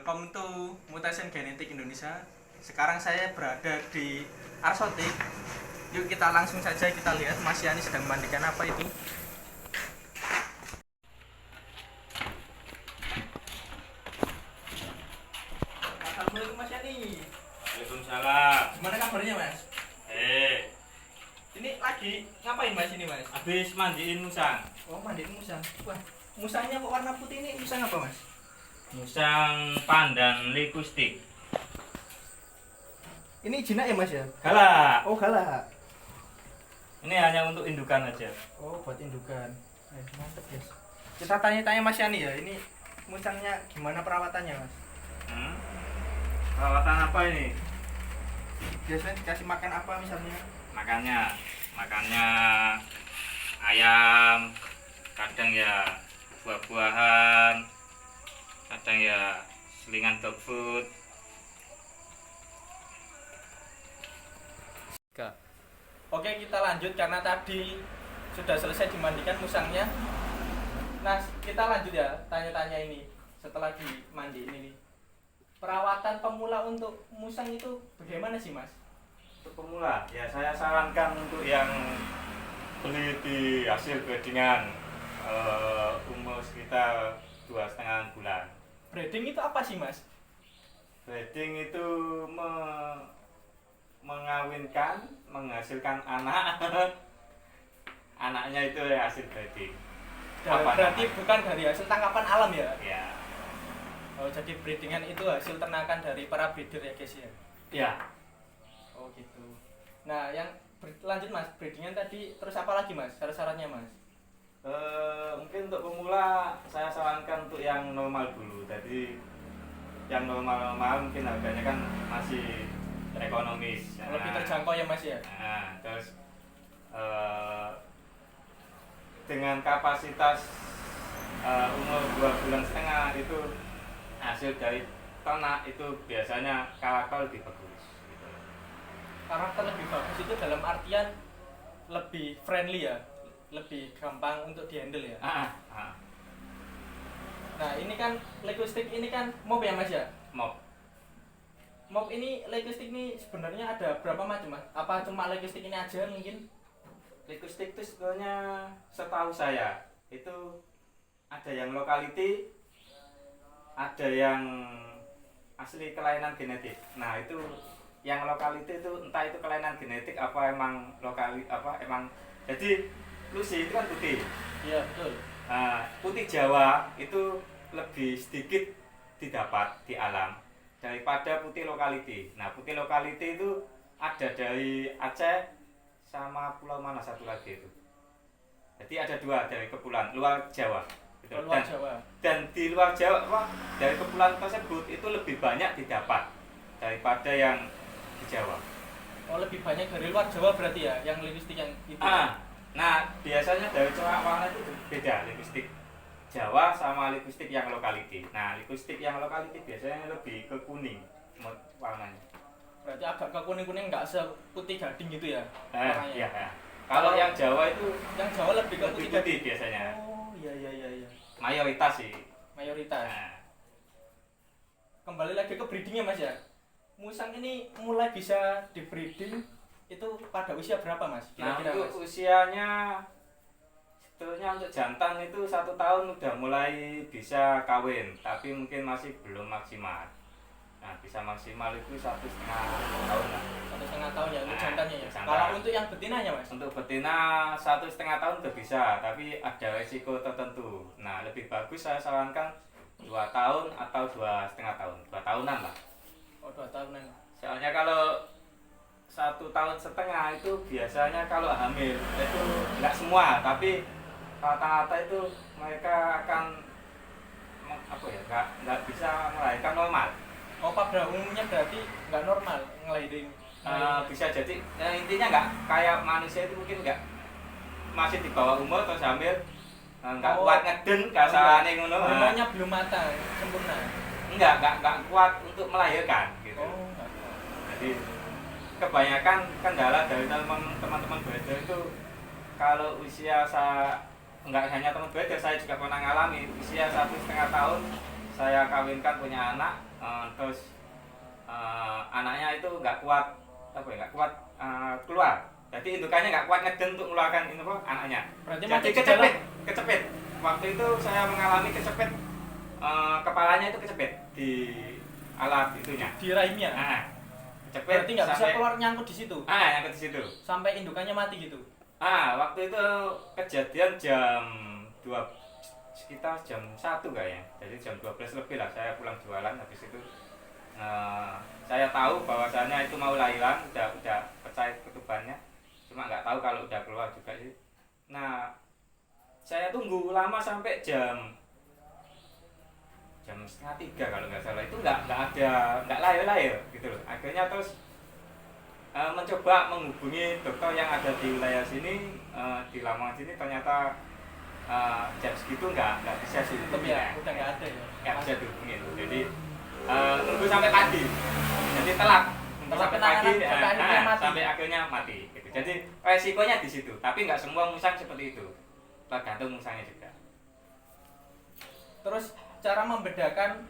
welcome to Mutation Genetik Indonesia. Sekarang saya berada di Arsotik. Yuk kita langsung saja kita lihat Mas Yani sedang memandikan apa itu. Assalamualaikum Mas Yani. Waalaikumsalam. Gimana kabarnya Mas? Ini lagi ngapain Mas ini Mas? Habis mandiin musang. Oh mandiin musang. Wah, musangnya kok warna putih ini musang apa Mas? Musang pandan likustik. Ini jinak ya Mas ya? Galak. Oh galak. Ini hanya untuk indukan aja. Oh buat indukan. Mantap guys. Kita tanya-tanya Mas Yani ya. Ini musangnya gimana perawatannya Mas? Perawatan apa ini? Biasanya dikasih makan apa misalnya? Makannya ayam, kadang ya buah-buahan, kadang ya selingan dog food. Oke kita lanjut karena tadi sudah selesai dimandikan musangnya. Nah kita lanjut ya tanya-tanya ini setelah dimandiin ini. Perawatan pemula untuk musang itu bagaimana sih Mas? Untuk pemula, ya saya sarankan untuk yang beli di hasil breedingan umur sekitar 2,5 bulan. Breeding itu apa sih Mas? Breeding itu mengawinkan, menghasilkan anak. Anaknya itu hasil breeding. Berarti bukan dari hasil tangkapan alam ya? Ya. Oh, jadi breedingan itu hasil ternakan dari para breeder ya guys ya? Ya. Oh gitu. Nah yang lanjut Mas, breedingan tadi terus apa lagi Mas? Syarat-syaratnya Mas? Mungkin untuk pemula saya sarankan untuk yang normal dulu. Jadi yang normal mungkin harganya kan masih ekonomis. Lebih terjangkau ya Mas ya? Nah, terus dengan kapasitas umur 2,5 bulan itu hasil dari ternak itu biasanya karakter lebih bagus gitu. Karakter lebih bagus itu dalam artian lebih friendly ya? Lebih gampang untuk dihandle ya? Nah ini kan liquistic ini kan mop ya Mas ya? Mop ini liquistic ini sebenarnya ada berapa macam Mas? Apa cuma liquistic ini aja mungkin? Liquistic itu sebenarnya setahu saya itu ada yang lokality, ada yang asli kelainan genetik. Nah itu yang lokality itu entah itu kelainan genetik apa emang emang jadi Lucy itu kan putih. Iya betul. Nah, putih Jawa itu lebih sedikit didapat di alam daripada putih lokality. Nah putih lokality itu ada dari Aceh sama pulau mana satu lagi itu. Jadi ada dua dari kepulauan luar Jawa. Luar Jawa. Dan di luar Jawa dari kepulauan tersebut itu lebih banyak didapat daripada yang di Jawa. Oh lebih banyak dari luar Jawa berarti ya yang linguistik yang itu. Nah biasanya dari corak warna itu beda linguistik Jawa sama linguistik yang lokality. Nah linguistik yang lokality biasanya lebih ke kuning warnanya. Berarti agak ke kuning-kuning nggak seputih gading gitu ya? Iya. Kalau yang Jawa itu yang Jawa lebih ke putih putih biasanya. Oh iya. Mayoritas sih. Mayoritas. Kembali lagi ke breedingnya Mas ya. Musang ini mulai bisa di breeding itu pada usia berapa Mas? Kira-kira untuk Mas? usianya sebetulnya untuk jantan itu 1 tahun udah mulai bisa kawin, tapi mungkin masih belum maksimal. Nah bisa maksimal itu 1,5 tahun lah. 1,5 tahun ya untuk jantannya ya. Jantan. Kalau untuk yang betinanya Mas? Untuk betina 1,5 tahun udah bisa, tapi ada resiko tertentu. Nah lebih bagus saya sarankan 2 tahun atau 2,5 tahun, 2 tahunan lah. Oh 2 tahunan. Soalnya kalau 1,5 tahun itu biasanya kalau hamil itu nggak semua, tapi rata-rata itu mereka akan nggak bisa melahirkan normal. Oh pada umumnya berarti nggak normal ngelahirin. Bisa jadi intinya nggak kayak manusia itu mungkin nggak masih di bawah umur terus hamil nggak kuat ngeden kasarane ngono. Hormonnya belum matang sempurna. Nggak kuat untuk melahirkan gitu. Oh nggak kuat. Jadi kebanyakan kendala dari teman-teman breeder itu kalau usia nggak hanya teman breeder, saya juga pernah ngalami usia 1,5 tahun saya kawinkan punya anak, terus anaknya itu nggak kuat keluar. Jadi indukannya nggak kuat ngeden untuk mengeluarkan ini apa anaknya. Berarti Jadi mati kecepit. Waktu itu saya mengalami kecepit, kepalanya itu kecepit di alat itunya. di rahimnya. Nah, kecepit. Berarti nggak bisa keluar, nyangkut di situ. Nyangkut di situ. Sampai indukannya mati gitu. Waktu itu kejadian sekitar jam 1 kayaknya. Jadi jam 12 lebih lah saya pulang jualan. Habis itu saya tahu bahwasannya itu mau lahiran, udah pecah ketubannya. Cuma nggak tahu kalau udah keluar juga sih. Nah, saya tunggu lama sampai jam setengah 3 kalau nggak salah, itu nggak lahir gitu loh. Akhirnya terus mencoba menghubungi dokter yang ada di wilayah sini, di Lamongan sini, ternyata jam segitu nggak bisa sih. Ya, udah nggak ada ya. Nggak bisa dihubungin. Jadi nunggu sampai pagi. Jadi telat. Nunggu sampai pagi, sampai akhirnya mati. Gitu. Jadi resikonya di situ. Tapi nggak semua musang seperti itu. Tergantung musangnya juga. Terus cara membedakan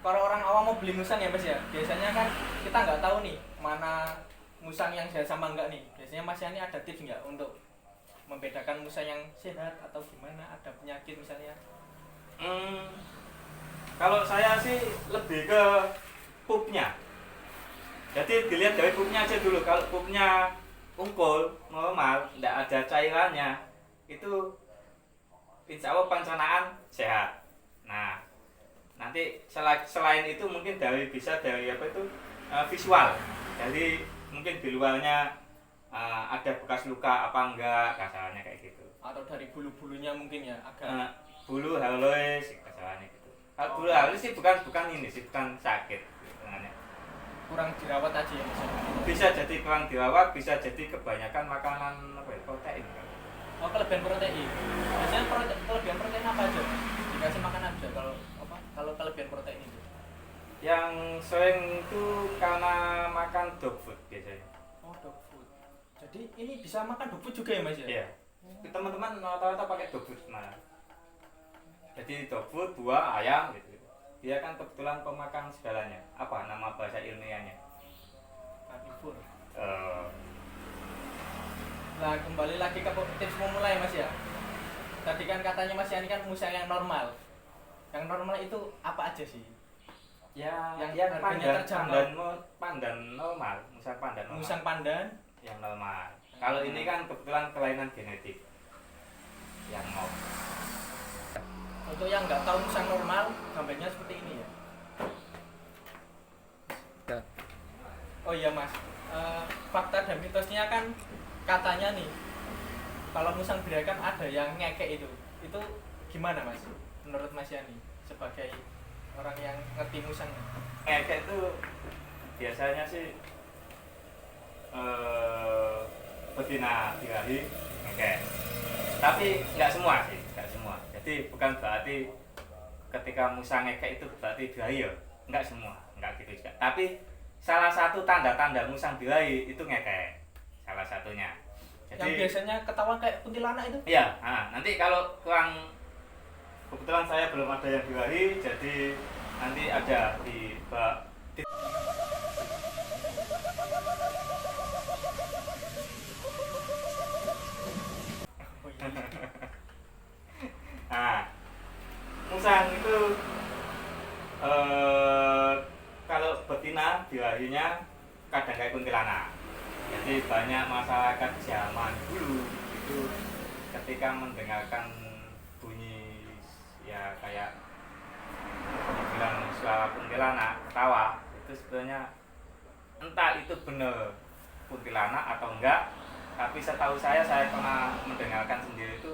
kalau orang awam mau beli musang ya Mas ya, biasanya kan kita nggak tahu nih mana musang yang sehat sama enggak nih. Biasanya Mas Yani ada tips nggak untuk membedakan musang yang sehat atau gimana, ada penyakit misalnya? Kalau saya sih lebih ke pupnya. Jadi dilihat dari pupnya aja dulu. Kalau pupnya unggul, normal, tidak ada cairannya, itu insya Allah pencernaan sehat. Nah, nanti selain itu mungkin bisa dari apa itu visual. Jadi mungkin di luarnya ada bekas luka apa enggak, kasarannya kayak gitu. Atau dari bulu-bulunya mungkin ya agak bulu halus, kasarannya gitu. Kalau bulu halus sih bukan ini sih, bukan sakit. kurang dirawat aja ya Mas. Bisa jadi kurang dirawat, bisa jadi kebanyakan makanan protein. Oh, kelebihan protein. Biasanya kelebihan protein apa aja? Dikasih makan aja kalau kelebihan protein itu. Yang sering itu karena makan dog food biasanya. Oh, dog food. Jadi ini bisa makan dog food juga ya Mas ya? Iya. Teman-teman rata-rata pakai dog food malah. Jadi dog food, buah, ayam gitu. Dia kan kebetulan pemakan segalanya. Apa nama bahasa ilmiahnya? Karnivor. Nah, kembali lagi ke tips memulai Mas ya. Tadi kan katanya Mas Yani kan musang yang normal. Yang normal itu apa aja sih? Yang pandan normal, musang pandan normal. Musang pandan yang normal. Kalau ini kan kebetulan kelainan genetik. Yang mau. Untuk yang nggak tahu musang normal, gambarnya seperti ini ya. Oh iya Mas, fakta dan mitosnya kan katanya nih, kalau musang birahi kan ada yang ngekek itu gimana Mas? Menurut Mas Yani sebagai orang yang ngerti musang. Ngekek itu biasanya sih betina birahi ngekek. Tapi nggak semua sih, nggak semua. Jadi bukan berarti ketika musang ngekek itu berarti birahi ya, nggak semua, nggak gitu juga. Tapi salah satu tanda-tanda musang birahi itu ngekek, salah satunya. Jadi, yang biasanya ketahuan kayak kuntilanak itu? Iya, nanti kalau kurang, kebetulan saya belum ada yang birahi, jadi nanti ada di musang itu kalau betina birahinya kadang kayak kuntilanak. Jadi banyak masyarakat zaman dulu itu ketika mendengarkan bunyi ya kayak dibilang suara kuntilanak ketawa, itu sebenarnya entah itu benar kuntilanak atau enggak, tapi setahu saya pernah mendengarkan sendiri itu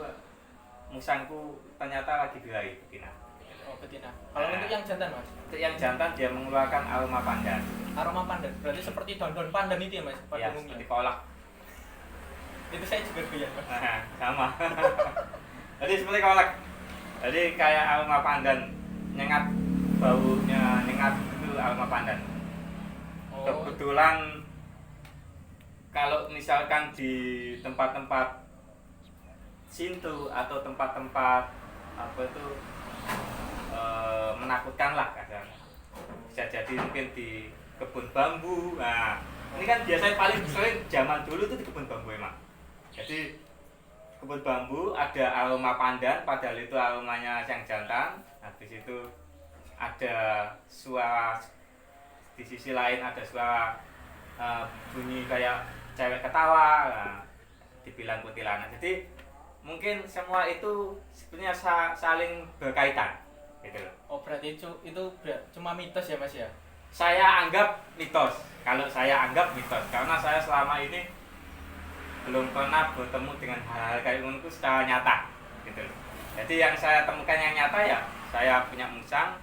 musangku ternyata lagi birahi betina. Oh, betina. Kalau untuk yang jantan Mas? Untuk yang jantan dia mengeluarkan aroma pandan. Aroma pandan, berarti seperti daun-daun pandan itu ya Mas? Ya, seperti kolak. Itu saya juga doyan Mas. Sama. Jadi seperti kolak. Jadi kayak aroma pandan, nyengat baunya, nyengat itu aroma pandan. Oh. Kebetulan kalau misalkan di tempat-tempat Sintu atau tempat-tempat apa itu menakutkan lah kadang. Bisa jadi mungkin di kebun bambu. Nah, ini kan biasanya paling sering zaman dulu tuh di kebun bambu emang. Jadi kebun bambu ada aroma pandan, padahal itu aromanya yang jantan. Habis itu ada suara, di sisi lain ada suara bunyi kayak cewek ketawa, nah, dibilang kuntilanak. Jadi mungkin semua itu sebenarnya saling berkaitan gitu loh. Oh berarti itu cuma mitos ya Mas ya? Saya anggap mitos. Kalau saya anggap mitos karena saya selama ini belum pernah bertemu dengan hal-hal kayak itu secara nyata gitu loh. Jadi yang saya temukan yang nyata ya saya punya musang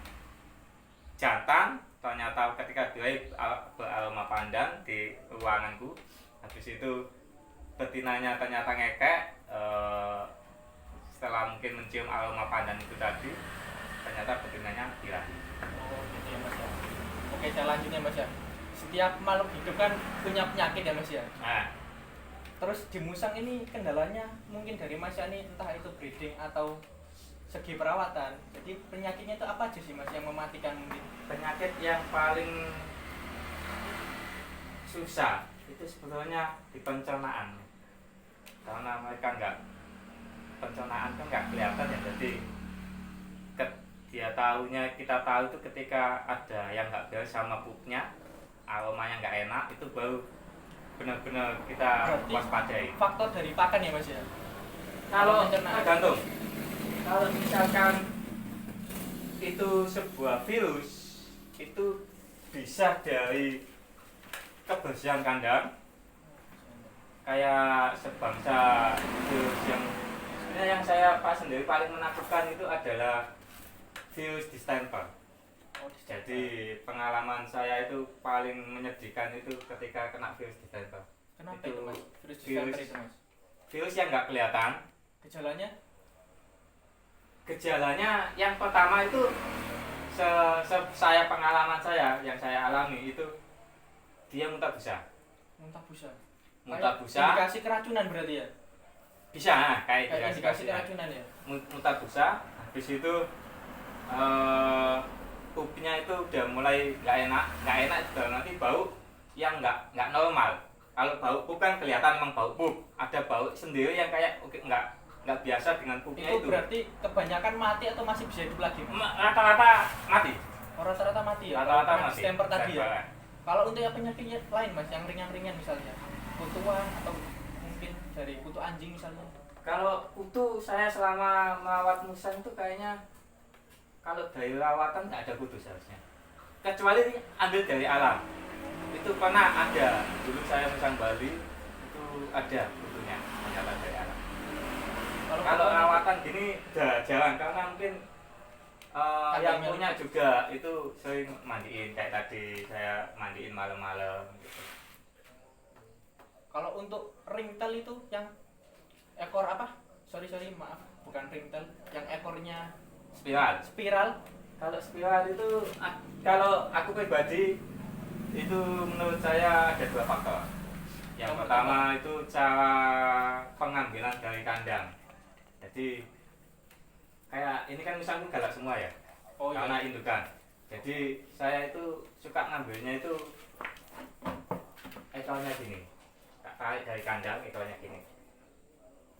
jantan, ternyata ketika dia beraroma pandan di ruanganku. Habis itu betinanya ternyata ngekek, setelah mungkin mencium aroma pandan itu tadi ternyata betinanya hilang. Oh gitu ya Mas ya. Oke saya lanjut ya Mas ya. Setiap makhluk hidup kan punya penyakit ya Mas ya. Nah, Terus di musang ini kendalanya mungkin dari Mas ya ini entah itu breeding atau segi perawatan. Jadi penyakitnya itu apa aja sih Mas yang mematikan mungkin? penyakit yang paling susah itu sebetulnya di pencernaan, karena mereka pencernaan kan nggak kelihatan ya. Jadi kita tahu itu ketika ada yang nggak beres sama pupnya, aromanya nggak enak, itu baru benar-benar kita Berarti waspadai. faktor dari pakan ya Mas ya? Kalau pencernaan. tergantung, kalau misalkan itu sebuah virus, itu bisa dari kebersihan kandang, kayak sebangsa virus yang sebenarnya yang saya sendiri paling menakutkan itu adalah virus distemper. Oh, Jadi pengalaman saya itu paling menyedihkan itu ketika kena virus distemper. kenapa itu itu Mas? Virus distemper virus- itu Mas? Virus yang nggak kelihatan. Gejalanya yang pertama itu saya pengalaman saya yang saya alami itu dia muntah busa. Muntah busa. Muntah Kayak busa indikasi keracunan berarti ya? bisa kayak Kayak indikasi keracunan. keracunan ya? Muntah busa, habis itu pupnya itu udah mulai nggak enak juga, nanti bau yang nggak normal. Kalau bau pup kan kelihatan memang bau pup, ada bau sendiri yang kayak nggak biasa dengan pupnya Itu itu. berarti kebanyakan mati atau masih bisa hidup lagi? Mas? Rata-rata mati. Oh, rata-rata mati ya? Rata-rata Kalau mati. distemper tadi ya? Distemper. Kalau untuk yang penyakit lain Mas, yang ringan-ringan misalnya kutuan atau mungkin dari kutu anjing misalnya. Kalau kutu saya selama merawat musang itu kayaknya kalau dari rawatan nggak ada kutu seharusnya. Kecuali ambil dari alam. Itu pernah ada. Dulu saya musang Bali itu ada kutunya, ternyata dari alam. Kalau kutuan rawatan gini jarang karena mungkin yang Kandangnya punya juga itu sering mandiin, kayak tadi saya mandiin malam-malam gitu. Kalau untuk ringtail itu yang ekor apa? Sorry maaf, bukan ringtail, yang ekornya spiral. Kalau spiral itu kalau aku pribadi itu menurut saya ada dua faktor. Yang pertama itu cara pengambilan dari kandang. Jadi kayak ini kan musangku galak semua ya. Oh iya. Karena indukan. Jadi saya itu suka ngambilnya itu ekornya gini. Tak tarik dari kandang ekornya gini.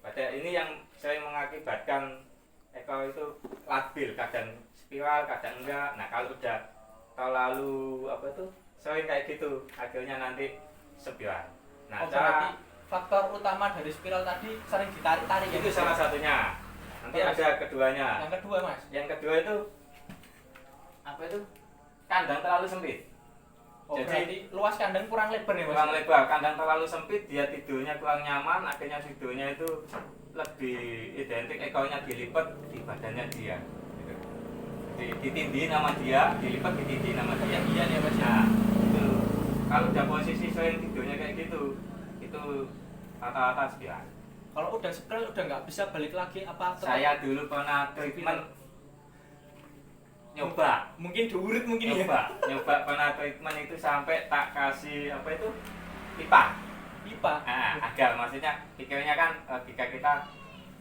Pada ini yang sering mengakibatkan ekor itu labil, kadang spiral, kadang enggak. Nah kalau udah terlalu apa itu sering kayak gitu, akhirnya nanti spiral. Nah berarti faktor utama dari spiral tadi sering ditarik-tarik ya? itu salah satunya. Nanti Terus, ada keduanya. yang kedua Mas? Yang kedua itu apa itu? Kandang terlalu sempit. Oh, Jadi berarti luas kandang kurang lebar ya Mas? kurang lebar, kandang terlalu sempit, dia tidurnya kurang nyaman, akhirnya tidurnya itu lebih identik ekornya dilipat di badannya dia. Gitu. Ditindih nama dia, dilipat ditindih nama dia. Ketinggian ya Mas? Nah, itu kalau udah posisi sering tidurnya kayak gitu, itu rata-rata spiral. Kalau udah spiral udah nggak bisa balik lagi apa? Saya dulu pernah treatment nyoba Mungkin diurut mungkin ya? nyoba pernah treatment itu sampai tak kasih apa itu pipa. Pipa. Nah, agar maksudnya pikirnya kan jika kita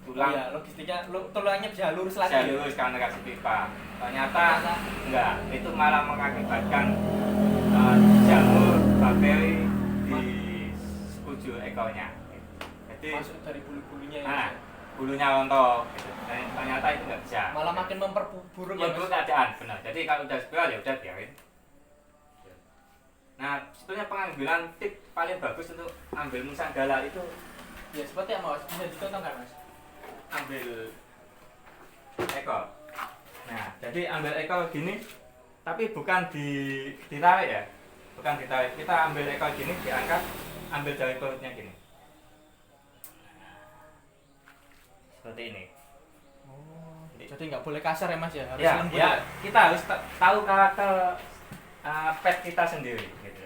tulang Iya, logistiknya tulangnya bisa lurus lagi. bisa lurus karena kasih pipa. Ternyata enggak, itu malah mengakibatkan jamur bakteri di sekujur ekornya. Jadi Masuk dari bulu-bulunya ya. nah, Mas, ya. bulunya rontok. Gitu. Dan ternyata itu nggak bisa. Malah makin memperburuk ya. Memburuk Mas. keadaan, benar. Jadi kalau udah spiral ya udah biarin. Nah, sebetulnya pengambilan tip paling bagus untuk ambil musang gala itu Ya seperti apa Mas? Bisa dicontohkan Mas? ambil ekor. Nah, jadi ambil ekor gini, tapi bukan ditarik ya, bukan ditarik. Kita ambil ekor gini, diangkat, ambil dari perutnya gini, seperti ini. Oh, jadi nggak boleh kasar ya Mas ya? Harus Ya, lembut. ya, kita harus tahu karakter pet kita sendiri. Gitu.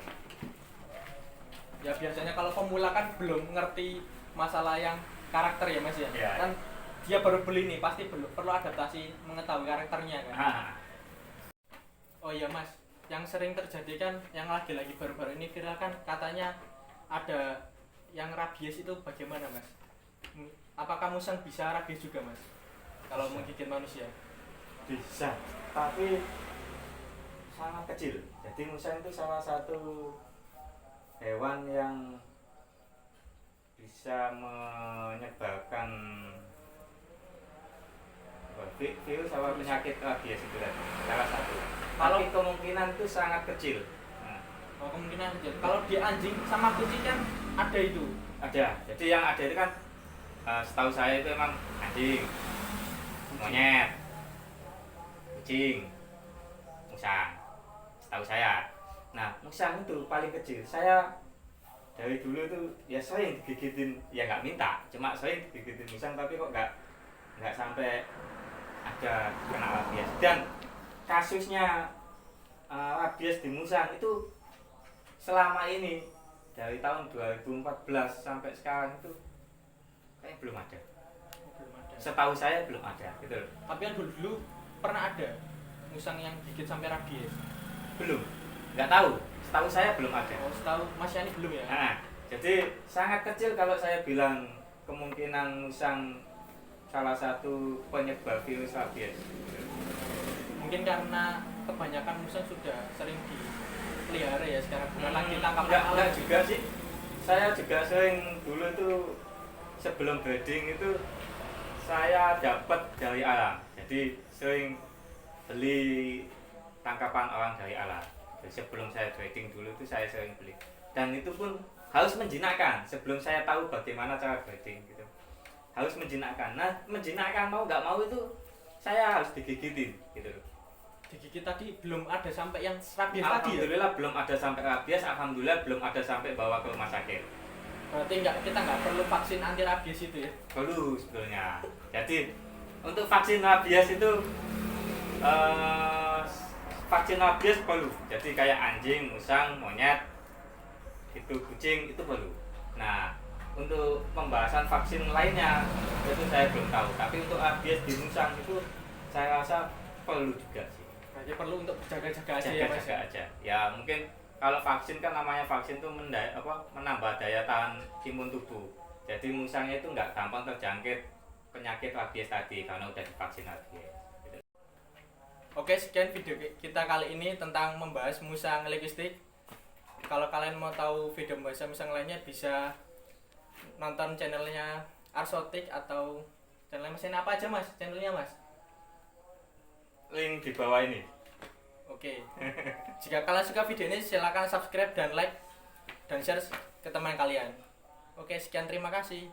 Ya biasanya kalau pemula kan belum ngerti masalah yang karakter ya Mas ya. Ya. Kan dia baru beli nih, pasti belum perlu adaptasi mengetahui karakternya kan. Ah, Oh iya Mas, yang sering terjadi kan yang lagi-lagi baru-baru ini viral kan katanya ada yang rabies itu bagaimana Mas? Apakah musang bisa rabies juga Mas? Kalau Bisa. menggigit manusia? bisa, tapi sangat kecil. Jadi musang itu salah satu hewan yang bisa menyebarkan virus sama penyakit rabies itu tadi, salah satu. Kalau- Tapi kemungkinan itu sangat kecil. Nah, Oh kemungkinan kecil. Kalau di anjing sama kucing kan ada itu. ada. Jadi yang ada itu kan setahu saya itu emang anjing, monyet, kucing, musang. Setahu saya. Nah, musang itu paling kecil. Saya dari dulu tuh ya sering digigitin, ya nggak minta, cuma sering digigitin musang, tapi kok nggak sampai ada kena rabies. Dan kasusnya rabies di musang itu selama ini dari tahun 2014 sampai sekarang itu kayaknya belum ada. Oh, belum ada. Setahu saya belum ada, gitu loh. Tapi kan dulu pernah ada musang yang gigit sampai rabies. Belum, nggak tahu. Setahu saya belum ada. Oh, setahu Mas Yani belum ya? Nah, jadi sangat kecil kalau saya bilang kemungkinan musang salah satu penyebar virus rabies. Mungkin karena kebanyakan musang sudah sering dipelihara ya sekarang bukan lagi tangkap Enggak juga sih. Saya juga sering dulu tuh sebelum breeding itu saya dapat dari alam. Jadi sering beli tangkapan orang dari alam. Jadi sebelum saya breeding dulu tuh saya sering beli. Dan itu pun harus menjinakkan sebelum saya tahu bagaimana cara breeding gitu. Harus menjinakkan. Nah, menjinakkan mau nggak mau itu saya harus digigitin gitu loh. digigit tadi belum ada sampai yang rabies tadi ya? Alhamdulillah belum ada sampai rabies, alhamdulillah belum ada sampai bawa ke rumah sakit. Berarti kita nggak perlu vaksin anti rabies itu ya? Perlu sebetulnya. Jadi untuk vaksin rabies itu vaksin rabies perlu. Jadi kayak anjing, musang, monyet, itu kucing itu perlu. Nah, untuk pembahasan vaksin lainnya itu saya belum tahu. Tapi untuk rabies di musang itu saya rasa perlu juga sih. Berarti perlu untuk berjaga-jaga aja ya Mas? Jaga-jaga aja. Ya mungkin kalau vaksin kan namanya vaksin itu menambah daya tahan imun tubuh. Jadi musangnya itu nggak gampang terjangkit penyakit rabies tadi karena udah divaksin rabies. Gitu. Oke, sekian video kita kali ini tentang membahas musang legistik. Kalau kalian mau tahu video bahasa musang lainnya bisa nonton channelnya Arsotik atau channelnya Mas ini apa aja Mas? Channelnya Mas? Link di bawah ini. Oke. Jika kalian suka video ini silahkan subscribe dan like dan share ke teman kalian. Oke, sekian terima kasih.